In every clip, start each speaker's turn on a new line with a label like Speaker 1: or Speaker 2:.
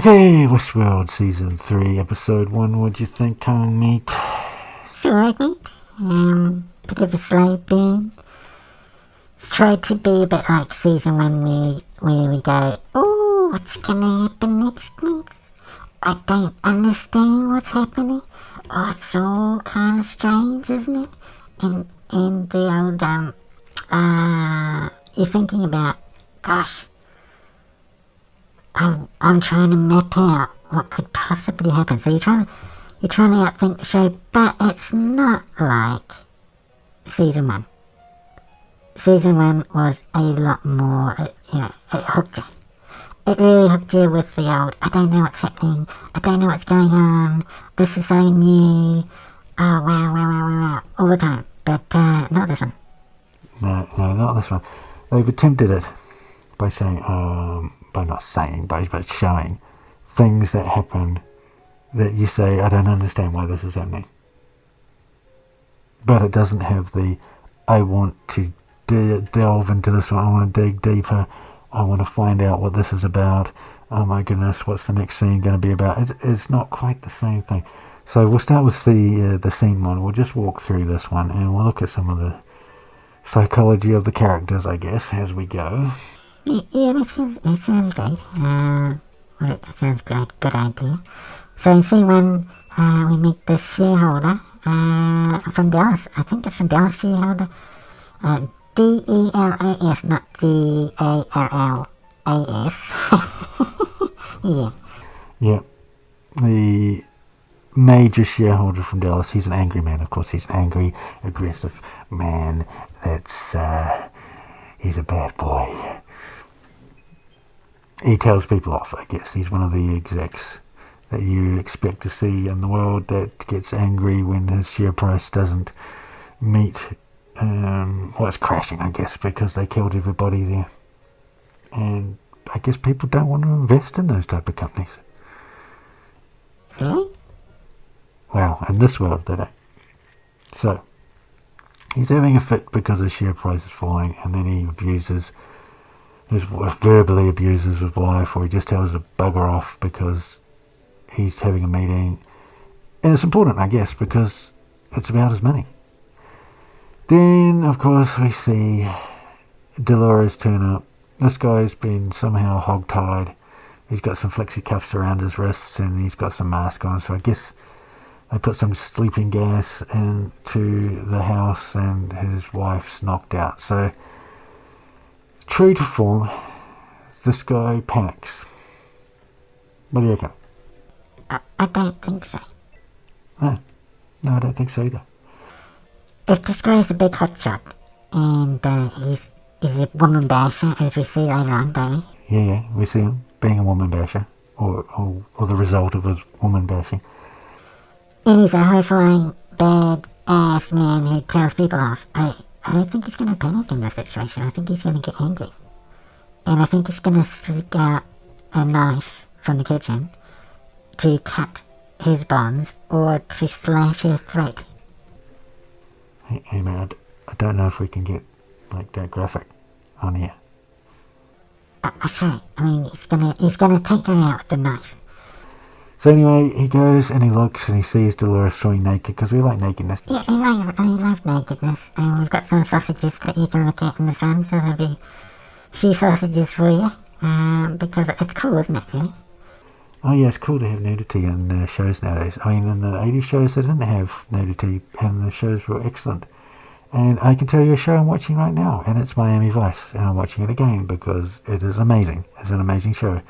Speaker 1: Okay, Westworld Season 3, Episode 1. What'd you think, Kong Meat?
Speaker 2: Sure, I think. Bit of a slow burn. It's tried to be a bit like Season 1 where we go, oh, what's gonna happen next month? I don't understand what's happening. Oh, it's all kind of strange, isn't it? And the old, you're thinking about, gosh, I'm trying to map out what could possibly happen. So you're trying to outthink the show, but it's not like Season 1. Season 1 was a lot more, it hooked you. It really hooked you with the old, I don't know what's happening, I don't know what's going on, this is so new, oh wow, all the time. But not this one.
Speaker 1: No, not this one. They've attempted it by saying, by showing things that happen that you say, I don't understand why this is happening. But it doesn't have the, I want to delve into this one, I want to dig deeper, I want to find out what this is about, oh my goodness, what's the next scene going to be about. It's not quite the same thing. So we'll start with the scene one. We'll just walk through this one and we'll look at some of the psychology of the characters, I guess, as we go.
Speaker 2: Yeah, that sounds great. That sounds great. Good idea. So in scene 1, we meet the shareholder from Dallas. I think it's from Dallas shareholder. D-E-L-O-S, not D-A-L-L-A-S. Yeah.
Speaker 1: Yeah. The major shareholder from Dallas. He's an angry man, of course. He's an angry, aggressive man. He's a bad boy. He tells people off, I guess. He's one of the execs that you expect to see in the world that gets angry when his share price doesn't meet, it's crashing, I guess, because they killed everybody there. And I guess people don't want to invest in those type of companies.
Speaker 2: Really?
Speaker 1: Well, in this world, they don't. So, he's having a fit because his share price is falling, and then he verbally abuses his wife, or he just tells her to bugger off because he's having a meeting. And it's important, I guess, because it's about his money. Then, of course, we see Dolores turn up. This guy's been somehow hog-tied. He's got some flexi cuffs around his wrists and he's got some mask on, so I guess they put some sleeping gas into the house and his wife's knocked out. So, true to form, this guy panics. What do you reckon?
Speaker 2: I don't think so.
Speaker 1: No, I don't think so either.
Speaker 2: If this guy's a big hotshot, and he's a woman basher, as we see later on, don't
Speaker 1: we? Yeah, we see him being a woman basher, or the result of his woman bashing.
Speaker 2: And he's a high-flying, bad-ass man who tells people off. I don't think he's going to panic in this situation. I think he's going to get angry. And I think he's going to seek out a knife from the kitchen to cut his bonds or to slash her throat.
Speaker 1: Hey man, I don't know if we can get like that graphic on here.
Speaker 2: Sorry, I mean, he's gonna take her out with the knife.
Speaker 1: So anyway, he goes and he looks and he sees Dolores swimming naked, because we like nakedness.
Speaker 2: Yeah, I love nakedness. And we've got some sausages that you can look at in the sun, so there'll be a few sausages for you, because it's cool, isn't it, really?
Speaker 1: Oh yeah, it's cool to have nudity in shows nowadays. I mean, in the 80s shows they didn't have nudity, and the shows were excellent. And I can tell you a show I'm watching right now, and it's Miami Vice, and I'm watching it again because it is amazing. It's an amazing show.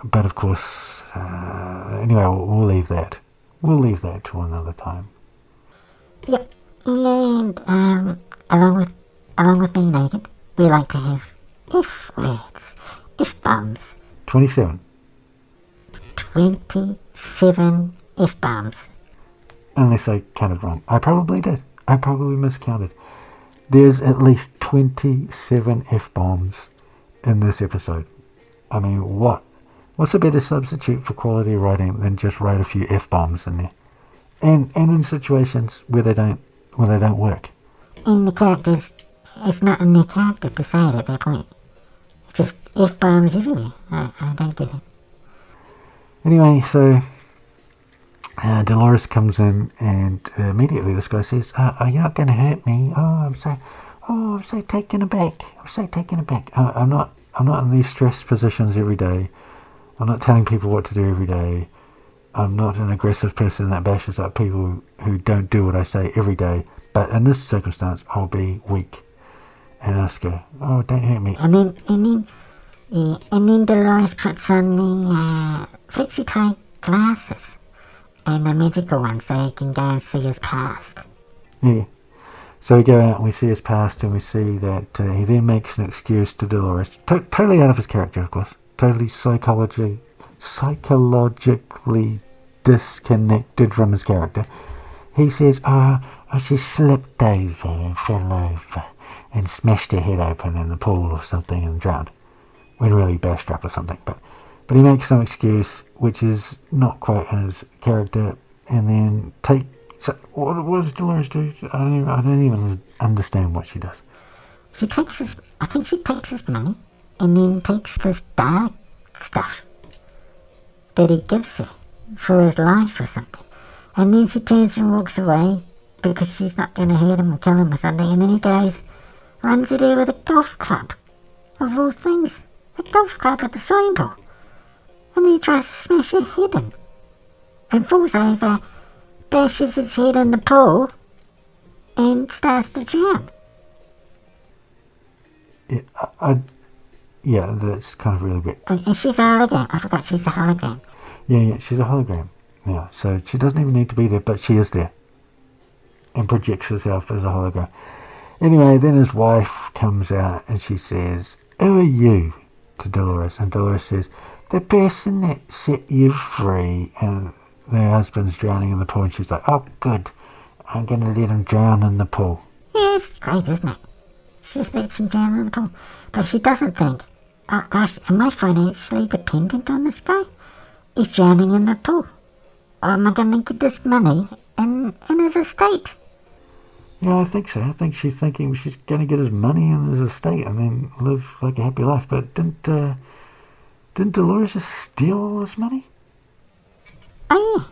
Speaker 1: But of course, anyway, we'll leave that. We'll leave that to another time.
Speaker 2: Yep, and along with being naked, we like to have if words, if bombs.
Speaker 1: 27
Speaker 2: F-bombs.
Speaker 1: Unless I counted wrong. I probably did. I probably miscounted. There's at least 27 F-bombs in this episode. I mean, what's a better substitute for quality writing than just write a few F-bombs in there? And in situations where they don't work.
Speaker 2: And the characters, it's not in their character to say it at that point. It's just F-bombs everywhere. I don't get it.
Speaker 1: Anyway, so Dolores comes in, and immediately this guy says, "Are you not going to hurt me? I'm so taken aback. I'm so taken aback. I'm not. I'm not in these stress positions every day. I'm not telling people what to do every day. I'm not an aggressive person that bashes up people who don't do what I say every day. But in this circumstance, I'll be weak and ask her, oh, don't hurt me."
Speaker 2: And then Dolores puts on the flexi tie glasses and the magical one so he can go and see his past.
Speaker 1: Yeah. So we go out and we see his past, and we see that he then makes an excuse to Dolores. Totally out of his character, of course. Totally psychologically disconnected from his character. He says, she slipped over and fell over and smashed her head open in the pool or something and drowned. When really bashed up or something. But he makes some excuse which is not quite in his character, and then what does Dolores do? I don't even understand what she does.
Speaker 2: I think she takes his money and then takes this dark stuff that he gives her for his life or something. And then she turns and walks away because she's not going to hurt him or kill him or something. And then he runs at her with a golf club, of all things. A golf club at the swimming pool. And then he tries to smash her head in. And falls over, bashes his head in the pool, and starts to drown.
Speaker 1: Yeah, that's kind of really weird.
Speaker 2: And she's a hologram. I forgot she's a hologram.
Speaker 1: Yeah, she's a hologram. Yeah, so she doesn't even need to be there, but she is there. And projects herself as a hologram. Anyway, then his wife comes out and she says, "Who are you?" to Dolores. And Dolores says, "The person that set you free." And their husband's drowning in the pool, and she's like, "Oh, good. I'm going to let him drown in the pool."
Speaker 2: Yeah, it's great, isn't it? She just lets him drown in the pool. But she doesn't think, oh gosh, am I financially dependent on this guy? He's drowning in the pool. Or am I going to get this money in his estate?
Speaker 1: Yeah, I think so. I think she's thinking she's going to get his money and his estate and then live like a happy life. But didn't Dolores just steal all his money?
Speaker 2: Oh yeah.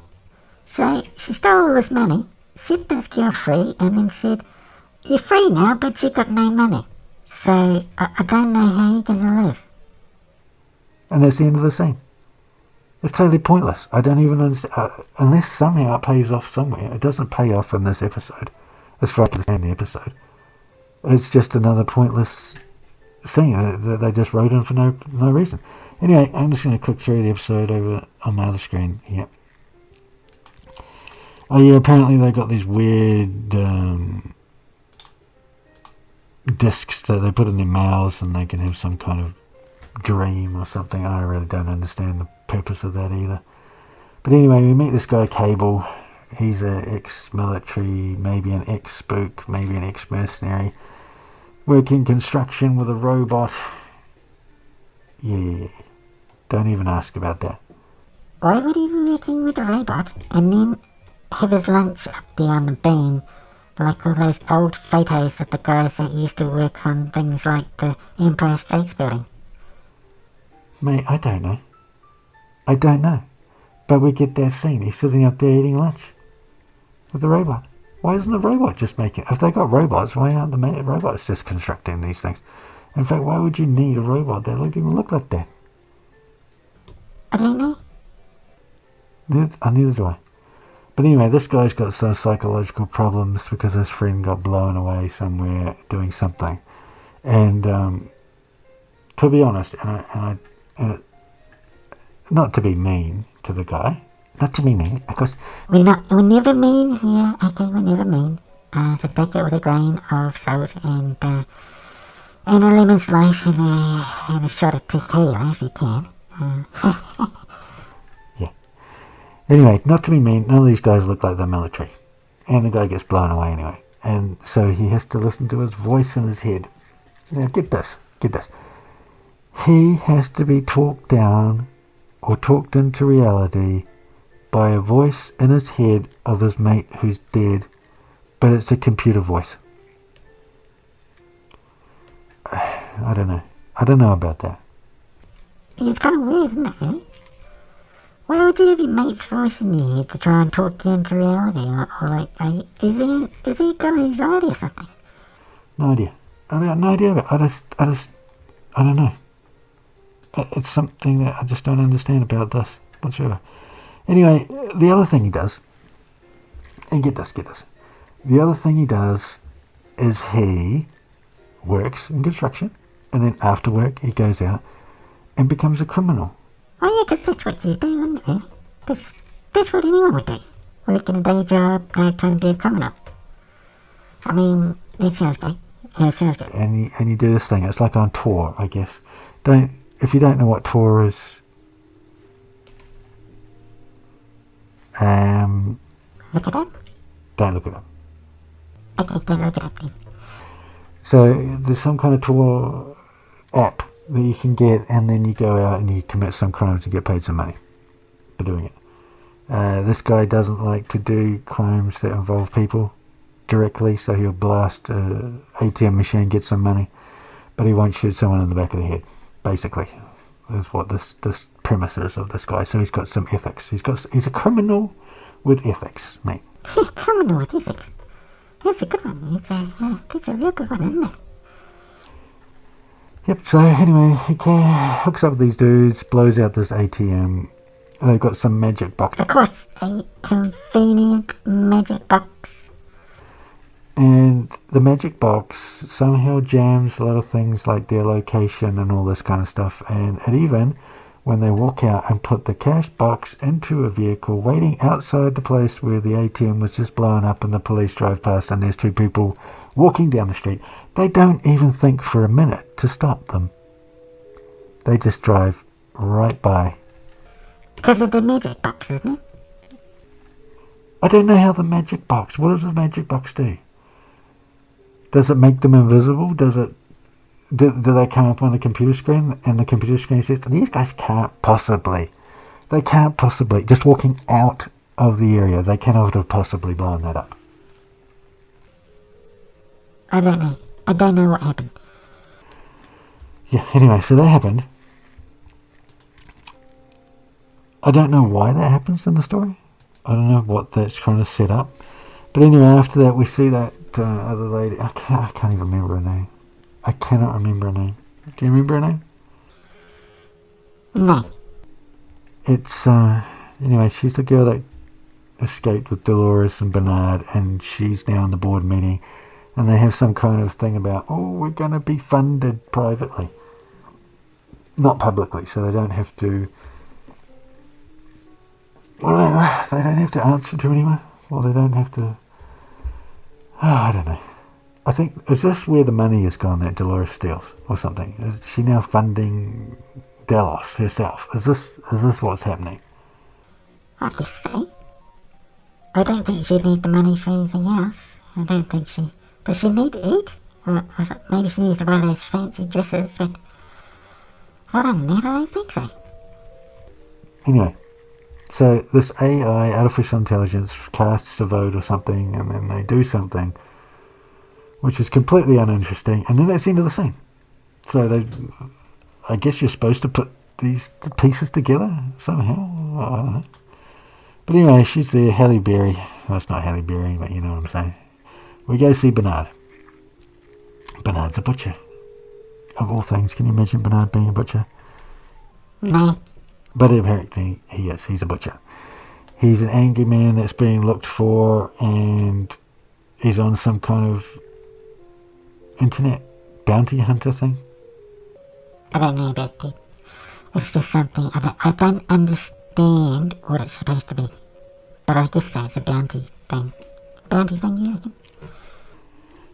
Speaker 2: So she stole all his money, set this girl free, and then said, "You're free now, but you got no money. So I don't know how you're going to live."
Speaker 1: And that's the end of the scene. It's totally pointless. I don't even understand. Unless somehow it pays off somewhere. It doesn't pay off in this episode. As far as I understand the episode. It's just another pointless scene that they just wrote in for no reason. Anyway, I'm just going to click through the episode over on my other screen here. Oh yeah, apparently they got these weird discs that they put in their mouths and they can have some kind of dream or something. I really don't understand the purpose of that either. But anyway, we meet this guy Cable. He's an ex-military, maybe an ex-spook, maybe an ex-mercenary, working construction with a robot. Yeah, don't even ask about that.
Speaker 2: Why would he be working with a robot and then have his lunch up there on the beam, like all those old photos of the guys that used to work on things like the Empire State Building?
Speaker 1: Mate, I don't know. But we get that scene. He's sitting up there eating lunch with the robot. Why isn't the robot just making it? If they got robots, why aren't the robots just constructing these things? In fact, why would you need a robot that doesn't even look like that?
Speaker 2: I don't know.
Speaker 1: Neither do I. But anyway, this guy's got some psychological problems because his friend got blown away somewhere doing something. And to be honest, and not to be mean to the guy, not to be mean, of course.
Speaker 2: We're never mean here, okay, we're never mean. So take it with a grain of salt and a lemon slice and a shot of tequila if you can.
Speaker 1: Yeah. Anyway, not to be mean, none of these guys look like they're military. And the guy gets blown away anyway. And so he has to listen to his voice in his head. Now get this. He has to be talked down or talked into reality by a voice in his head of his mate who's dead, but it's a computer voice. I don't know about that.
Speaker 2: It's kind of weird, isn't it, really? Why would you have your mate's voice in your head to try and talk you into reality? Or like, is he got anxiety or something?
Speaker 1: No idea. I got no idea of it. I don't know. It's something that I just don't understand about this whatsoever. Anyway, the other thing he does, and get this. The other thing he does is he works in construction, and then after work he goes out and becomes a criminal.
Speaker 2: Oh yeah, because that's what you do, isn't it, really? That's what anyone would do. Work in a day job, night time be a criminal. I mean, that sounds great. Yeah, it sounds good.
Speaker 1: And you do this thing. It's like on tour, I guess. If you don't know what tour is,
Speaker 2: Look it up?
Speaker 1: don't look it up.
Speaker 2: Okay, then look it up then.
Speaker 1: So there's some kind of tour app that you can get, and then you go out and you commit some crimes and get paid some money for doing it. This guy doesn't like to do crimes that involve people directly, so he'll blast an ATM machine, get some money, but he won't shoot someone in the back of the head, basically. That's what this premise is of this guy. So he's got some ethics. He's a criminal with ethics, mate.
Speaker 2: Criminal with ethics. That's a good one. That's a real good one, isn't it?
Speaker 1: Yep, so anyway, he hooks up with these dudes, blows out this ATM. They've got some magic box.
Speaker 2: Of course, a convenient magic box.
Speaker 1: And the magic box somehow jams a lot of things like their location and all this kind of stuff. And it even, when they walk out and put the cash box into a vehicle waiting outside the place where the ATM was just blown up and the police drive past and there's two people walking down the street, they don't even think for a minute to stop them. They just drive right by.
Speaker 2: Because of the magic box, isn't it?
Speaker 1: I don't know how the magic box... What does the magic box do? Does it make them invisible? Does it... Do they come up on the computer screen and the computer screen says, these guys can't possibly... They can't possibly... Just walking out of the area, they cannot have possibly blown that up.
Speaker 2: I don't know. I don't know what happened.
Speaker 1: Yeah, anyway, so that happened. I don't know why that happens in the story. I don't know what that's trying to set up. But anyway, after that, we see that other lady. I can't even remember her name. I cannot remember her name. Do you remember her name?
Speaker 2: No.
Speaker 1: It's, anyway, she's the girl that escaped with Dolores and Bernard, and she's now in the board meeting. And they have some kind of thing about, we're going to be funded privately. Not publicly, so they don't have to... Well, they don't have to answer to anyone. Well, they don't have to... I don't know. I think, is this where the money has gone that Dolores steals or something? Is she now funding Delos herself? Is this what's happening?
Speaker 2: I guess so. I don't think she'd need the money for anything else. I don't think she... Does she need to eat? Or maybe she needs to wear those fancy dresses, but... I don't think so.
Speaker 1: Anyway. So this AI, artificial intelligence, casts a vote or something, and then they do something, which is completely uninteresting, and then that's the end of the scene. So I guess you're supposed to put these pieces together somehow. I don't know. But anyway, she's there, Halle Berry. Well, it's not Halle Berry, but you know what I'm saying. We go see Bernard. Bernard's a butcher. Of all things, can you imagine Bernard being a butcher?
Speaker 2: No.
Speaker 1: But apparently he is. He's a butcher. He's an angry man that's being looked for, and he's on some kind of internet bounty hunter thing.
Speaker 2: I don't know about that. It's just something... I don't understand what it's supposed to be. But I guess that's a bounty thing. Bounty thing, you reckon?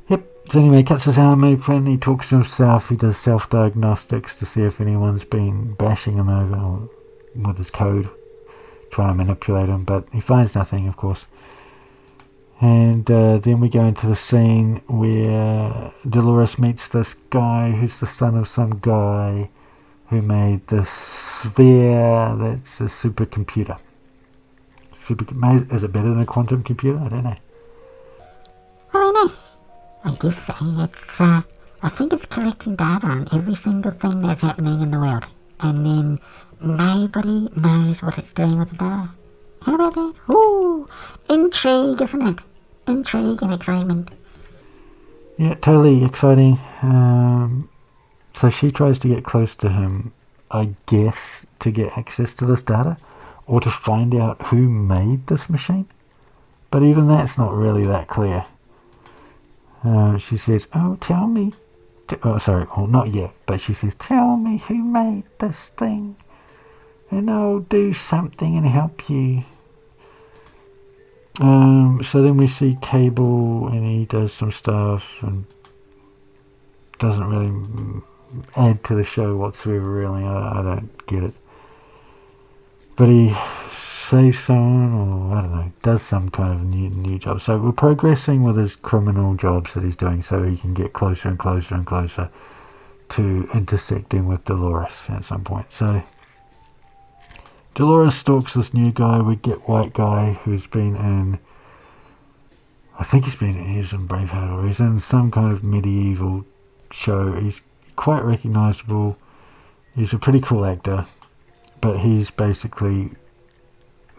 Speaker 1: Yep. So anyway, cuts his arm open, he talks to himself, he does self-diagnostics to see if anyone's been bashing him over with his code, trying to manipulate him, but he finds nothing, of course. And then we go into the scene where Dolores meets this guy who's the son of some guy who made this sphere that's a supercomputer. Is it better than a quantum computer? I don't know.
Speaker 2: I don't know. I guess so. I think it's collecting data on every single thing that's happening in the world. and then nobody knows what it's doing with the data. How about that? Ooh, intrigue, isn't it? Intrigue and excitement.
Speaker 1: Yeah, totally exciting. So she tries to get close to him, I guess, to get access to this data, or to find out who made this machine. But even that's not really that clear. She says, "Oh, tell me." Not yet, but she says, "Tell me who made this thing, and I'll do something and help you." So then we see Cable, and he does some stuff, and doesn't really add to the show whatsoever, really. I don't get it. But he saves someone, or I don't know, does some kind of new job. So we're progressing with his criminal jobs that he's doing, so he can get closer and closer and closer to intersecting with Dolores at some point. So Dolores stalks this new guy. We get white guy who's been in, I think he was in Braveheart, or he's in some kind of medieval show. He's quite recognisable. He's a pretty cool actor, but he's basically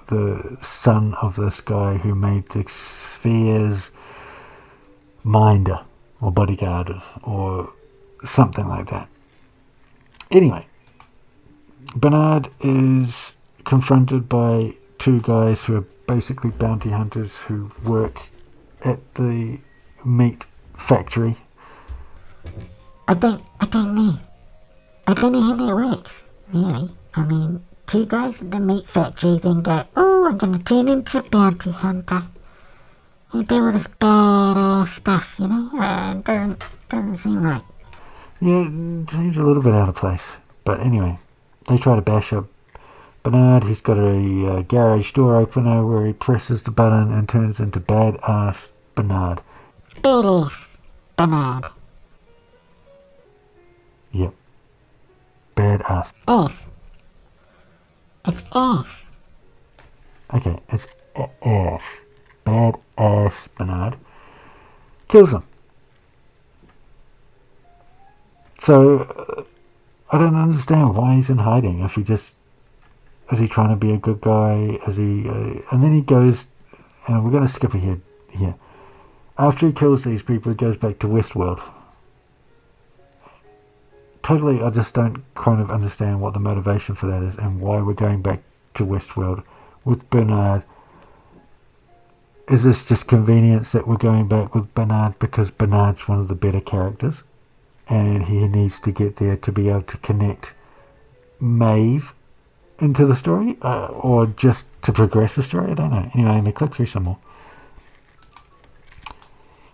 Speaker 1: the son of this guy who made the sphere's minder or bodyguard or something like that. Anyway, Bernard is confronted by two guys who are basically bounty hunters who work at the meat factory.
Speaker 2: I don't know. I don't know how that works, really. I mean, two guys at the meat factory then go, "Oh, I'm going to turn into a bounty hunter and do all this badass stuff," you know? It doesn't seem right.
Speaker 1: Yeah, it seems a little bit out of place. But anyway, they try to bash up Bernard. He's got a garage door opener where he presses the button and turns into badass Bernard.
Speaker 2: Badass Bernard.
Speaker 1: Yep. Badass.
Speaker 2: Ass. It's ass.
Speaker 1: Okay, it's ass. Badass Bernard kills him. So, I don't understand why he's in hiding. If he just... Is he trying to be a good guy? Is he... and then he goes... And we're going to skip ahead here. After he kills these people, he goes back to Westworld. Totally, I just don't kind of understand what the motivation for that is and why we're going back to Westworld with Bernard. Is this just convenience that we're going back with Bernard because Bernard's one of the better characters and he needs to get there to be able to connect Maeve into the story, or just to progress the story? I don't know. Anyway, I'm going to click through some more.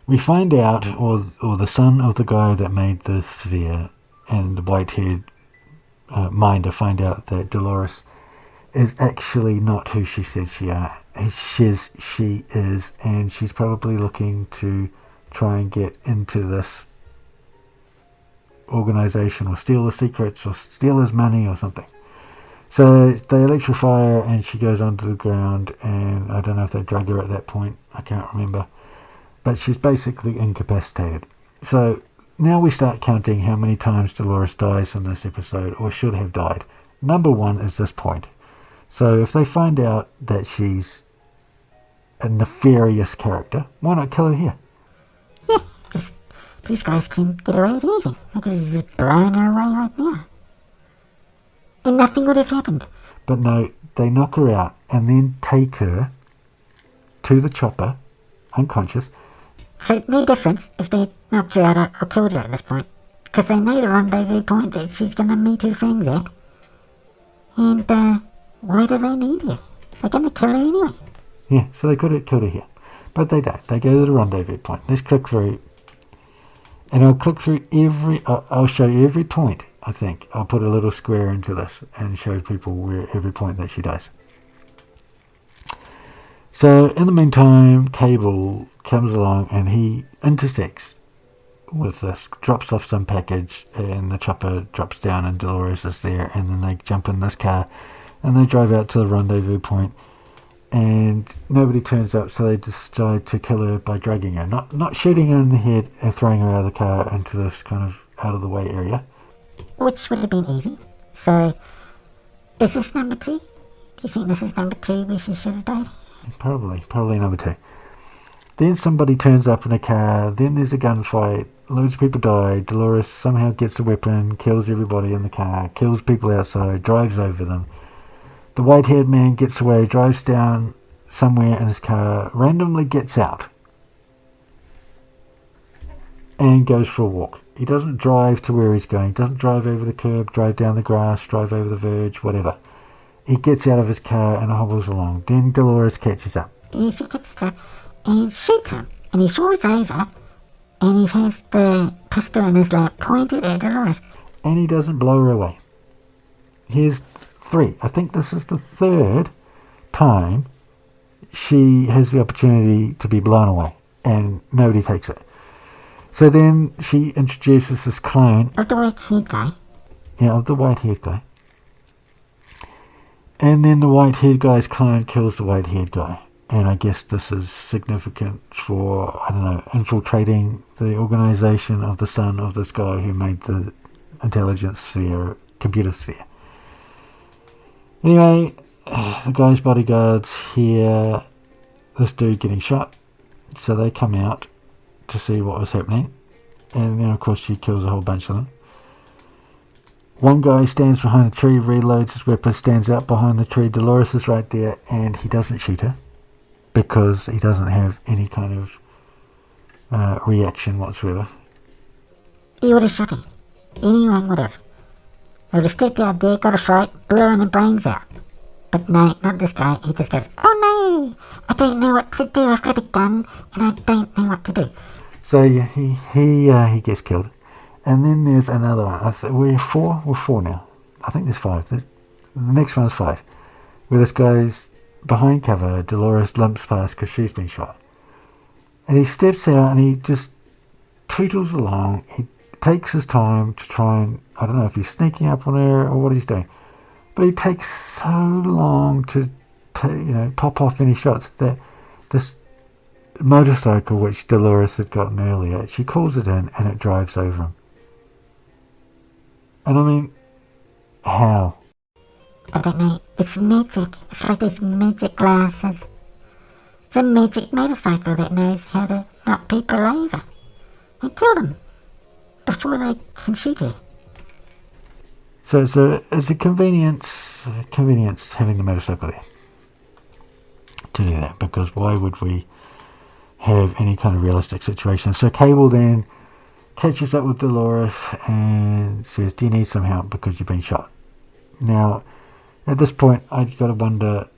Speaker 1: We find out, or the son of the guy that made the sphere and the white-haired minder find out that Dolores is actually not who she says she is, and she's probably looking to try and get into this organization or steal the secrets or steal his money or something. So they electrify her and she goes onto the ground, and I don't know if they drug her at that point, I can't remember, but she's basically incapacitated. So now we start counting how many times Dolores dies in this episode, or should have died. Number 1 is this point. So if they find out that she's a nefarious character, why not kill her here?
Speaker 2: Yeah, just these guys can get away with anything. They could have just blown her away right now. And nothing would have happened.
Speaker 1: But no, they knock her out and then take her to the chopper, unconscious.
Speaker 2: So no difference if they knocked her out or killed her at this point. Because they know the rendezvous point that she's going to meet her friends at. And why do they need her? They're going to kill her anyway.
Speaker 1: Yeah, so they could have killed her here. But they don't. They go to the rendezvous point. Let's click through. And I'll click through I'll show you every point, I think. I'll put a little square into this and show people where every point that she dies. So in the meantime, Cable comes along and he intersects with this, drops off some package, and the chopper drops down and Dolores is there, and then they jump in this car and they drive out to the rendezvous point, and nobody turns up, so they decide to kill her by drugging her, not shooting her in the head and throwing her out of the car into this kind of out of the way area,
Speaker 2: Which would have been easy. So, is this number 2? Do you think this is number 2 where she should have died?
Speaker 1: Probably number 2. Then somebody turns up in a car, then there's a gunfight, loads of people die, Dolores somehow gets a weapon, kills everybody in the car, kills people outside, drives over them. The white-haired man gets away, drives down somewhere in his car, randomly gets out, and goes for a walk. He doesn't drive to where he's going, doesn't drive over the curb, drive down the grass, drive over the verge, whatever. He gets out of his car and hobbles along. Then Dolores catches up.
Speaker 2: Yes, he catches up and shoots him, and he falls over, and he has the pistol in his lap pointed at Dolores.
Speaker 1: And he doesn't blow her away. Here's 3. I think this is the 3rd time she has the opportunity to be blown away, and nobody takes it. So then she introduces this clone.
Speaker 2: Of the white-haired guy.
Speaker 1: Yeah, of the white-haired guy. And then the white-haired guy's clone kills the white-haired guy. And I guess this is significant for, I don't know, infiltrating the organization of the son of this guy who made the intelligence sphere, computer sphere. Anyway, the guy's bodyguards hear this dude getting shot. So they come out to see what was happening. And then, of course, she kills a whole bunch of them. One guy stands behind the tree, reloads his weapon, stands out behind the tree. Dolores is right there, and he doesn't shoot her because he doesn't have any kind of reaction whatsoever.
Speaker 2: He would have shot her. Anyone would have. He would have stepped out there, got a fight, blown her brains out. But no, not this guy. He just goes, "Oh no! I don't know what to do. I've got a gun, and I don't know what to do."
Speaker 1: So yeah, he gets killed. And then there's another one. We're 4? We're 4 now. I think there's 5. The next one's 5. Where this guy's behind cover, Dolores limps past because she's been shot. And he steps out and he just tootles along. He takes his time to try and, I don't know if he's sneaking up on her or what he's doing. But he takes so long to pop off any shots that this motorcycle, which Dolores had gotten earlier, she calls it in and it drives over him. And I mean, how?
Speaker 2: I don't know. It's magic. It's like these magic glasses. It's a magic motorcycle that knows how to knock people over and kill them before they can shoot you.
Speaker 1: So it's a convenience having the motorcycle there to do that, because why would we have any kind of realistic situation? So Cable then catches up with Dolores and says, "Do you need some help because you've been shot?" Now, at this point, I've got to wonder,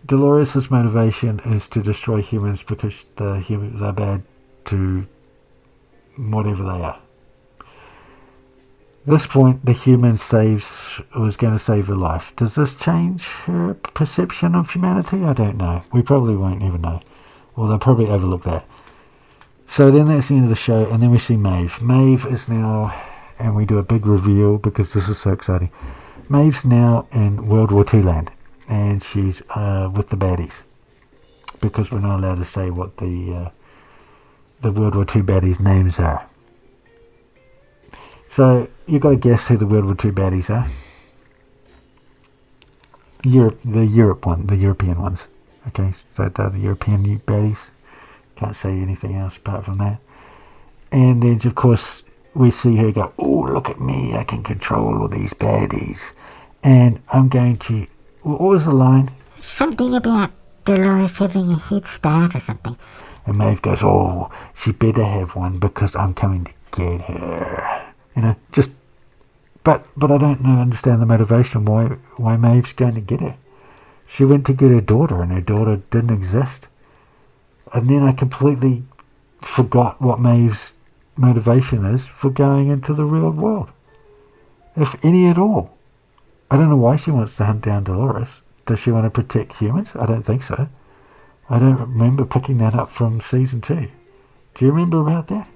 Speaker 1: Dolores' motivation is to destroy humans because they're bad to whatever they are. At this point, the human was going to save her life. Does this change her perception of humanity? I don't know. We probably won't ever know. Well, they'll probably overlook that. So then that's the end of the show, and then we see Maeve. Maeve is now, and we do a big reveal because this is so exciting. Maeve's now in World War II land, and she's with the baddies, because we're not allowed to say what the World War II baddies' names are. So you've got to guess who the World War II baddies are. The European ones. Okay, so they're the European baddies. Can't say anything else apart from that. And then, of course, we see her go, "Oh, look at me, I can control all these baddies. And I'm going to..." What was the line?
Speaker 2: Something about Dolores having a head start or something.
Speaker 1: And Maeve goes, "Oh, she better have one because I'm coming to get her." But I don't understand the motivation why Maeve's going to get her. She went to get her daughter, and her daughter didn't exist. And then I completely forgot what Maeve's motivation is for going into the real world, if any at all. I don't know why she wants to hunt down Dolores. Does she want to protect humans? I don't think so. I don't remember picking that up from season 2. Do you remember about that?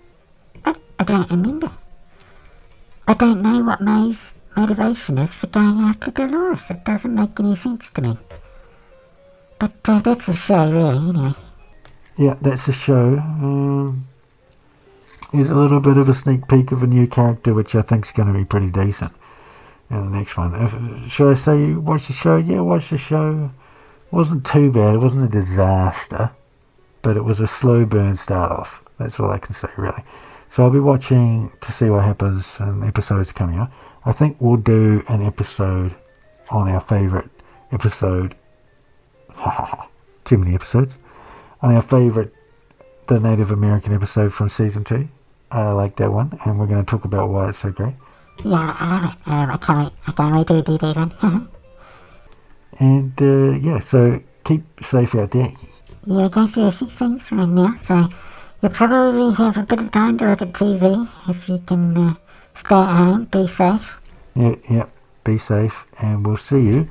Speaker 2: I don't remember. I don't know what Maeve's motivation is for going after Dolores. It doesn't make any sense to me. But that's a show, really, anyway.
Speaker 1: Yeah, that's a show. There's a little bit of a sneak peek of a new character, which I think is going to be pretty decent. in the next one. Should I say watch the show? Yeah, watch the show. It wasn't too bad. It wasn't a disaster, but it was a slow burn start off. That's all I can say, really. So I'll be watching to see what happens in episodes coming up. I think we'll do an episode on our favourite episode. Too many episodes. On our favourite, the Native American episode from season 2. I like that one, and we're going to talk about why it's so great.
Speaker 2: Yeah, I love it. I can't wait to do that one.
Speaker 1: And yeah, so keep safe out there.
Speaker 2: Yeah, we're going through a few things right now, so you'll probably have a bit of time to look at TV if you can stay at home, be safe.
Speaker 1: Yep, be safe, and we'll see you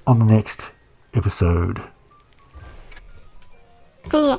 Speaker 1: on the next episode.
Speaker 2: See ya.